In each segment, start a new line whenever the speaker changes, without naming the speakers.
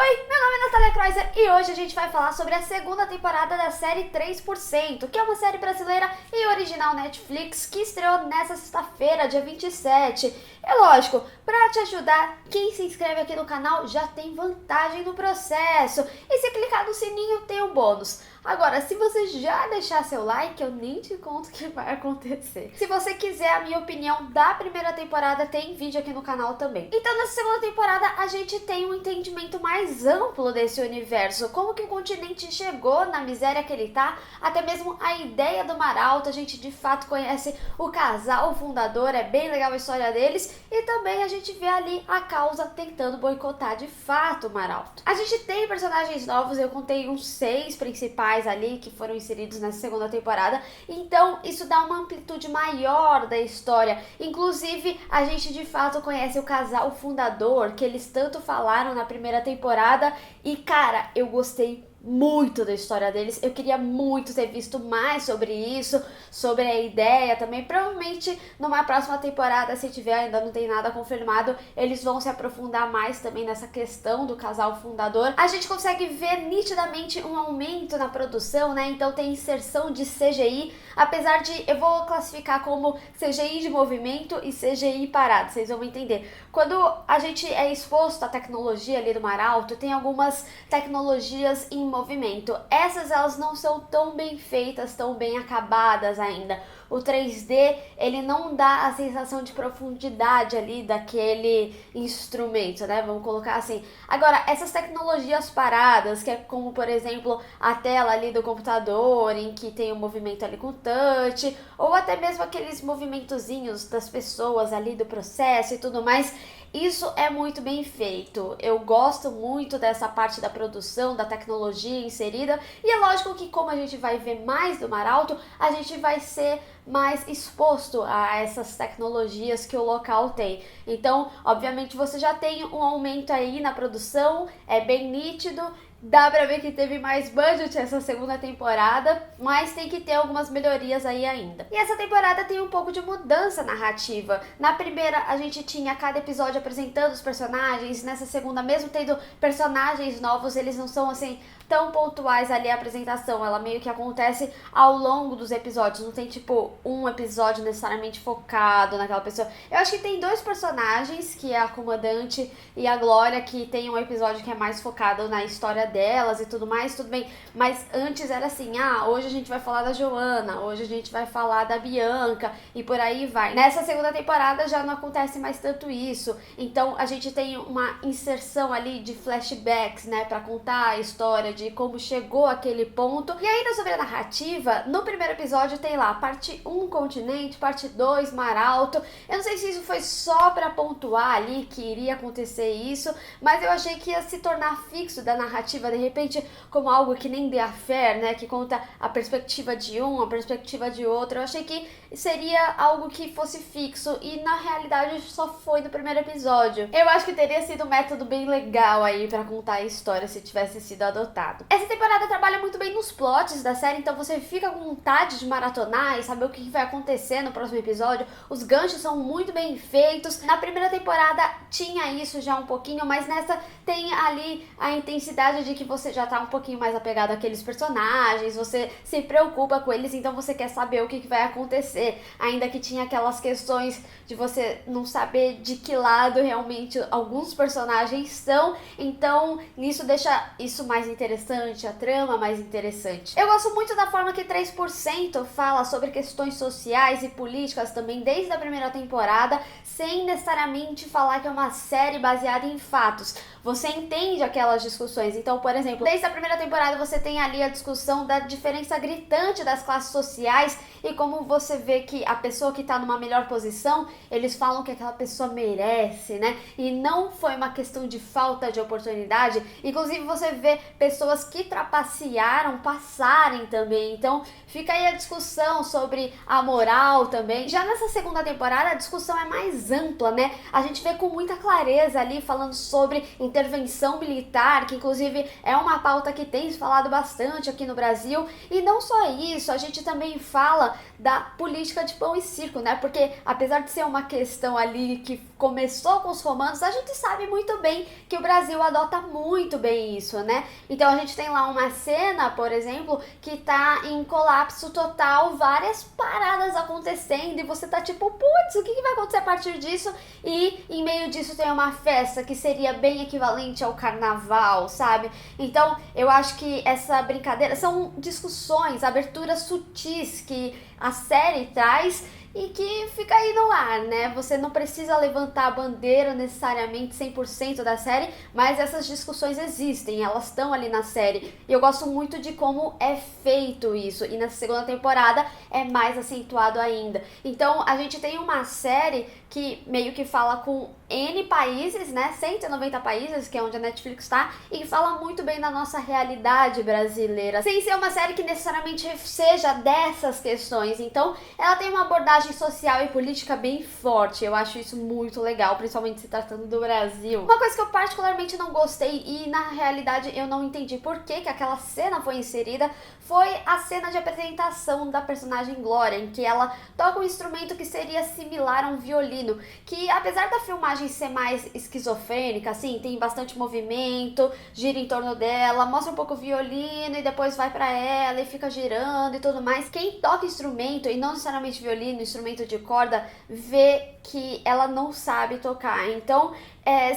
Meu nome é Natália Kreuzer e hoje a gente vai falar sobre a segunda temporada da série 3%, que é uma série brasileira e original Netflix que estreou nessa sexta-feira, dia 27. E lógico, pra te ajudar, quem se inscreve aqui no canal já tem vantagem no processo. E se clicar no sininho tem um bônus. Agora, se você já deixar seu like, eu nem te conto o que vai acontecer. Se você quiser a minha opinião da primeira temporada, tem vídeo aqui no canal também. Então, nessa segunda temporada, a gente tem um entendimento mais amplo desse universo. Como que o continente chegou na miséria que ele tá, até mesmo a ideia do Mar Alto. A gente, de fato, conhece o casal fundador, é bem legal a história deles. E também a gente vê ali a causa tentando boicotar, de fato, o Mar Alto. A gente tem personagens novos, eu contei uns 6 principais ali que foram inseridos nessa segunda temporada, então isso dá uma amplitude maior da história. Inclusive, a gente de fato conhece o casal fundador, que eles tanto falaram na primeira temporada, e cara, eu gostei muito da história deles. Eu queria muito ter visto mais sobre isso, sobre a ideia também. Provavelmente numa próxima temporada, se tiver, ainda não tem nada confirmado, eles vão se aprofundar mais também nessa questão do casal fundador. A gente consegue ver nitidamente um aumento na produção, né? Então tem inserção de CGI, apesar de, eu vou classificar como CGI de movimento e CGI parado, vocês vão entender. Quando a gente é exposto à tecnologia ali do Mar Alto, tem algumas tecnologias em movimento. Essas, elas não são tão bem feitas, tão bem acabadas ainda. O 3D, ele não dá a sensação de profundidade ali daquele instrumento, né? Vamos colocar assim. Agora, essas tecnologias paradas, que é como, por exemplo, a tela ali do computador, em que tem um movimento ali com touch, ou até mesmo aqueles movimentozinhos das pessoas ali do processo e tudo mais, isso é muito bem feito. Eu gosto muito dessa parte da produção, da tecnologia inserida. E é lógico que, como a gente vai ver mais do Mar Alto, a gente vai ser mais exposto a essas tecnologias que o local tem. Então, obviamente, você já tem um aumento aí na produção, é bem nítido. Dá pra ver que teve mais budget essa segunda temporada, mas tem que ter algumas melhorias aí ainda. E essa temporada tem um pouco de mudança narrativa. Na primeira, a gente tinha cada episódio apresentando os personagens. Nessa segunda, mesmo tendo personagens novos, eles não são assim tão pontuais ali a apresentação. Ela meio que acontece ao longo dos episódios. Não tem tipo um episódio necessariamente focado naquela pessoa. Eu acho que tem 2 personagens, que é a comandante e a Glória, que tem um episódio que é mais focado na história delas e tudo mais, tudo bem. Mas antes era assim, hoje a gente vai falar da Joana, hoje a gente vai falar da Bianca e por aí vai. Nessa segunda temporada já não acontece mais tanto isso. Então a gente tem uma inserção ali de flashbacks, né, pra contar a história de como chegou aquele ponto. E ainda sobre a narrativa, no primeiro episódio tem lá parte 1 continente, parte 2 Mar Alto. Eu não sei se isso foi só pra pontuar ali que iria acontecer isso, mas eu achei que ia se tornar fixo da narrativa, de repente, como algo que nem The Affair, né, que conta a perspectiva de um, a perspectiva de outro. Eu achei que seria algo que fosse fixo e na realidade só foi no primeiro episódio. Eu acho que teria sido um método bem legal aí pra contar a história se tivesse sido adotado. Essa temporada trabalha muito bem nos plots da série, então você fica com vontade de maratonar e saber o que vai acontecer no próximo episódio. Os ganchos são muito bem feitos. Na primeira temporada tinha isso já um pouquinho, mas nessa tem ali a intensidade de que você já tá um pouquinho mais apegado àqueles personagens, você se preocupa com eles, então você quer saber o que vai acontecer. Ainda que tinha aquelas questões de você não saber de que lado realmente alguns personagens são, então isso deixa isso mais interessante, a trama mais interessante. Eu gosto muito da forma que 3% fala sobre questões sociais e políticas também desde a primeira temporada, sem necessariamente falar que é uma série baseada em fatos. Você entende aquelas discussões. Então, por exemplo, desde a primeira temporada você tem ali a discussão da diferença gritante das classes sociais e como você vê que a pessoa que tá numa melhor posição, eles falam que aquela pessoa merece, né? E não foi uma questão de falta de oportunidade. Inclusive você vê pessoas que trapacearam passarem também. Então fica aí a discussão sobre a moral também. Já nessa segunda temporada a discussão é mais ampla, né? A gente vê com muita clareza ali falando sobre intervenção militar, que inclusive é uma pauta que tem se falado bastante aqui no Brasil. E não só isso, a gente também fala da política de pão e circo, né? Porque apesar de ser uma questão ali que começou com os romanos, a gente sabe muito bem que o Brasil adota muito bem isso, né? Então a gente tem lá uma cena, por exemplo, que tá em colapso total, várias paradas acontecendo e você tá tipo, putz, o que vai acontecer a partir disso? E em meio disso tem uma festa que seria bem equivalente ao carnaval, sabe? Então eu acho que essa brincadeira são discussões, aberturas sutis que a série traz e que fica aí no ar, né? Você não precisa levantar a bandeira necessariamente 100% da série, mas essas discussões existem, elas estão ali na série. E eu gosto muito de como é feito isso, e nessa segunda temporada é mais acentuado ainda. Então a gente tem uma série que meio que fala com N países, né? 190 países, que é onde a Netflix está, e fala muito bem da nossa realidade brasileira, sem ser uma série que necessariamente seja dessas questões. Então ela tem uma abordagem social e política bem forte. Eu acho isso muito legal, principalmente se tratando do Brasil. Uma coisa que eu particularmente não gostei e na realidade eu não entendi por que aquela cena foi inserida foi a cena de apresentação da personagem Glória, em que ela toca um instrumento que seria similar a um violino, que apesar da filmagem ser mais esquizofrênica, assim, tem bastante movimento, gira em torno dela, mostra um pouco o violino e depois vai pra ela e fica girando e tudo mais. Quem toca instrumento, e não necessariamente violino, instrumento de corda, vê que ela não sabe tocar. Então,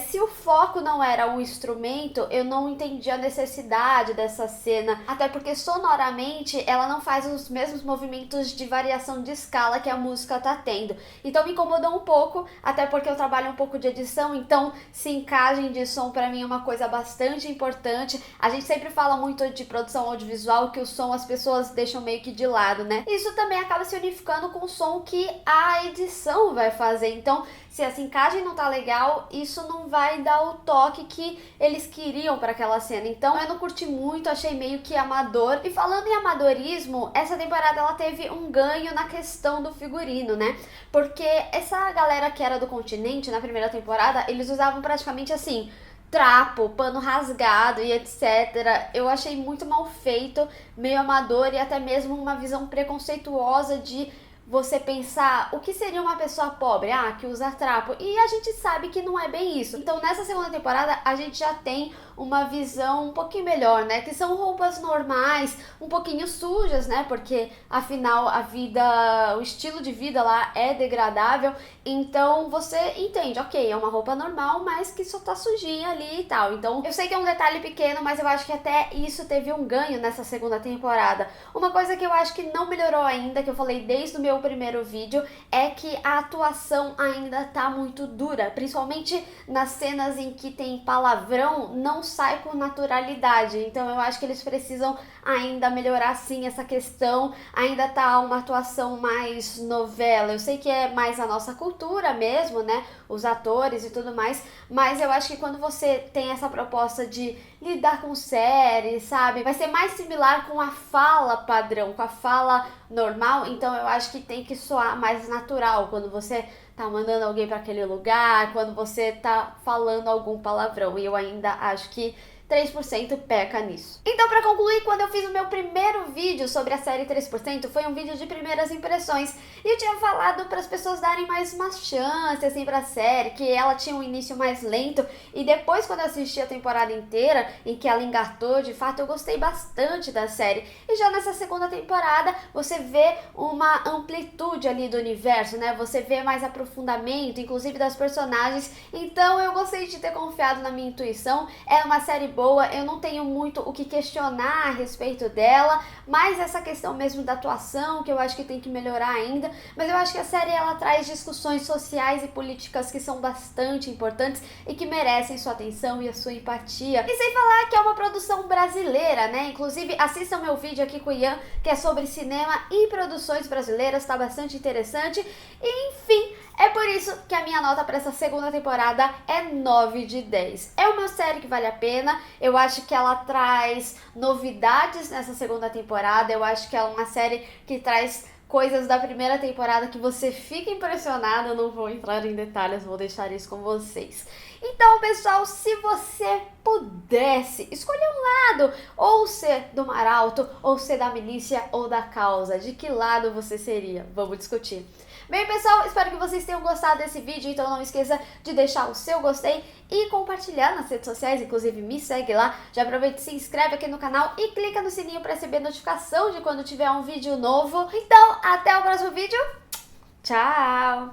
se o foco não era o instrumento, eu não entendi a necessidade dessa cena, até porque sonoramente ela não faz os mesmos movimentos de variação de escala que a música tá tendo. Então me incomodou um pouco, até porque eu trabalho um pouco de edição, então sincagem de som pra mim é uma coisa bastante importante. A gente sempre fala muito de produção audiovisual, que o som as pessoas deixam meio que de lado, né? Isso também acaba se unificando com o som que a edição vai fazer. Então, se a sincagem não tá legal, isso não vai dar o toque que eles queriam para aquela cena. Então eu não curti muito, achei meio que amador. E falando em amadorismo, essa temporada ela teve um ganho na questão do figurino, né? Porque essa galera que era do continente na primeira temporada, eles usavam praticamente assim, trapo, pano rasgado e etc. Eu achei muito mal feito, meio amador e até mesmo uma visão preconceituosa de você pensar o que seria uma pessoa pobre, que usa trapo, e a gente sabe que não é bem isso. Então nessa segunda temporada a gente já tem uma visão um pouquinho melhor, né, que são roupas normais, um pouquinho sujas, né, porque afinal a vida, o estilo de vida lá é degradável, então você entende, ok, é uma roupa normal, mas que só tá sujinha ali e tal. Então eu sei que é um detalhe pequeno, mas eu acho que até isso teve um ganho nessa segunda temporada. Uma coisa que eu acho que não melhorou ainda, que eu falei desde o meu primeiro vídeo, é que a atuação ainda tá muito dura, principalmente nas cenas em que tem palavrão, não sai com naturalidade. Então eu acho que eles precisam ainda melhorar sim essa questão, ainda tá uma atuação mais novela. Eu sei que é mais a nossa cultura mesmo, né, os atores e tudo mais, mas eu acho que quando você tem essa proposta de lidar com séries, sabe, vai ser mais similar com a fala padrão, com a fala normal. Então eu acho que tem que soar mais natural quando você tá mandando alguém para aquele lugar, quando você tá falando algum palavrão, e eu ainda acho que 3% peca nisso. Então, para concluir, quando eu fiz o meu primeiro vídeo sobre a série 3%, foi um vídeo de primeiras impressões, e eu tinha falado para as pessoas darem mais uma chance assim para a série, que ela tinha um início mais lento, e depois quando eu assisti a temporada inteira, em que ela engatou, de fato, eu gostei bastante da série. E já nessa segunda temporada, você vê uma amplitude ali do universo, né? Você vê mais aprofundamento, inclusive das personagens. Então, eu gostei de ter confiado na minha intuição. É uma série boa, eu não tenho muito o que questionar a respeito dela, mas essa questão mesmo da atuação, que eu acho que tem que melhorar ainda. Mas eu acho que a série ela traz discussões sociais e políticas que são bastante importantes e que merecem sua atenção e a sua empatia. E sem falar que é uma produção brasileira, né? Inclusive, assistam meu vídeo aqui com o Ian, que é sobre cinema e produções brasileiras, tá bastante interessante. E, enfim, é por isso que a minha nota para essa segunda temporada é 9 de 10. É uma série que vale a pena, eu acho que ela traz novidades nessa segunda temporada, eu acho que é uma série que traz coisas da primeira temporada que você fica impressionado. Eu não vou entrar em detalhes, vou deixar isso com vocês. Então, pessoal, se você pudesse escolher um lado, ou ser do Mar Alto, ou ser da milícia ou da causa, de que lado você seria? Vamos discutir. Bem, pessoal, espero que vocês tenham gostado desse vídeo, então não esqueça de deixar o seu gostei e compartilhar nas redes sociais, inclusive me segue lá. Já aproveita e se inscreve aqui no canal e clica no sininho para receber notificação de quando tiver um vídeo novo. Então, até o próximo vídeo. Tchau!